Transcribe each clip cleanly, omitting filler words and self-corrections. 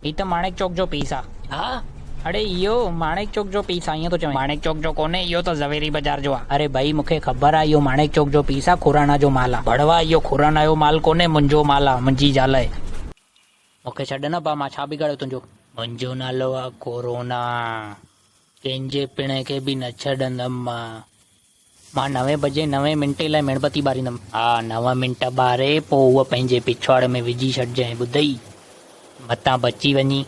ही त माणेक चौक जो पीस आ। हा अरे इहो माणेक चौक जो पीस आ, ईअं तो चवे। माणेक चौक जो कोन्हे, इहो त ज़वेरी बाज़ार जो आ। अरे भाई मूंखे ख़बर आ, इहो माणेक चौक जो पीस आ, खुराना जो माल आ। भड़वा इहो खुराना जो माल कोन्हे, मुंहिंजो माल आ, मुंहिंजी ज़ाल आहे। मूंखे छॾ न पा, मां छा बिगाड़ियो तुंहिंजो। मुंहिंजो नालो आ कोरोना, कंहिंजे पिणे खे बि न छॾंदमि मां 9 बजे 9 मिंटे लाइ मेणबती ॿारींदमि। हा 9 मिंट ॿारे पोइ उहा पंहिंजे पिछवाड़े में विझी छॾिजांइ, ॿुधई, मतां बची वञी।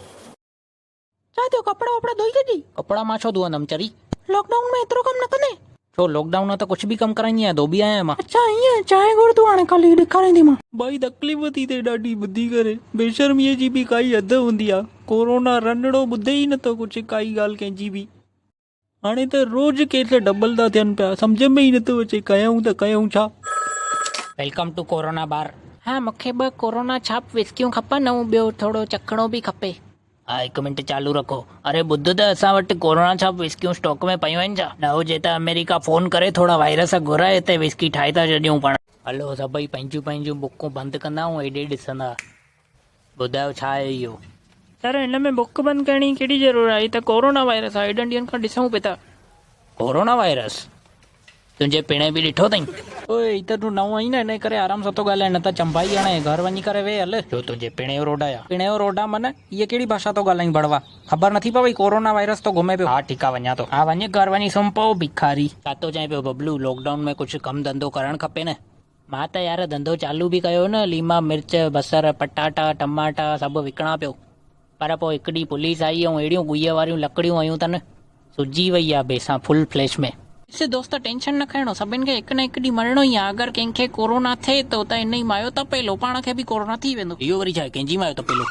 छा थियो, कपिड़ा वपड़ा धोई छॾी? कपिड़ा मां छो धोअंदमि चरी, लॉकडाउन में एतिरो कमु न कंदे? छो लॉकडाउन में त कुझु बि कमु कराईंदी आहियां, धोबी आहियां मां। अच्छा ईअं, चांहि घुर तूं हाणे खाली ॾेखारींदी मां। भाई तकलीफ़ थी थिए ॾाढी ॿुधी करे, बेशर्मीअ जी बि काई हद हूंदी आहे। कोरोना रंधिणो ॿुधे ई नथो कुझु, काई ॻाल्हि कंहिंजी बि। हाणे त रोज़ केस डबल था थियनि पिया, सम्झ में ई नथो अचे कयूं त कयूं छा। वेलकम टू कोरोना बार। हा मूंखे 2 कोरोना छाप विस्कियूं खपनि ऐं ॿियो थोरो चखणो बि खपे। हा 1 मिंट चालू रखो। अरे ॿुध त असां वटि कोरोना छाप विस्कियूं स्टॉक में पयूं आहिनि छा? न हुजे त अमेरिका फ़ोन करे थोरा वायरस घुराए हिते विस्की ठाहे था छॾियूं पाण। हलो सभई पंहिंजूं पंहिंजूं बुकूं बंदि कंदा ऐं हेॾे ॾिसंदा। ॿुधायो छा आहे इहो? सर हिन में बुक बंदि करणी कहिड़ी ज़रूरत आहे? त कोरोना वायरस आहे, हेॾनि ॾींहंनि खां ॾिसूं पिया था। कोरोना वायरस तुंहिंजे पिणे बि ॾिठो अथई? ओए ही त तूं नओं आई न, हिन करे आराम सां थो ॻाल्हाए, न त चंपाई हाणे घर वञी करे वेह हल। जो तुंहिंजे पिणे जो रोड आहे? पिणे जो रोड आहे माना इहा कहिड़ी भाषा थो ॻाल्हाई बड़वा? ख़बर नथी पवई कोरोना वायरस तो घुमे पियो? हा ठीकु आहे वञा थो। हा वञ घर वञी सुम्ह पओ भिखारी। छा थो चए पियो बबलू, लॉकडाउन में कुझु कमु धंधो करणु खपे न? मां त यार धंधो चालू बि कयो न, लीमा मिर्च बसर पटाटा टमाटा सभु विकिणा पियो। पर पोइ हिकु ॾींहुं पुलिस आई ऐं अहिड़ियूं गुईअ वारियूं लकड़ियूं आयूं अथनि, सुजी वई आहे बेसां फुल फ्लैश में। ॾिस दोस्त टेंशन न खणो, सभिनि खे हिकु न हिकु ॾींहुं मरणो ई आहे। अगरि कंहिंखे कोरोना थिए थो त इन ई मायो त पेलो, पाण खे बि कोरोना थी वेंदो। इहो वरी छा आहे, कंहिंजी मायो त पेलो?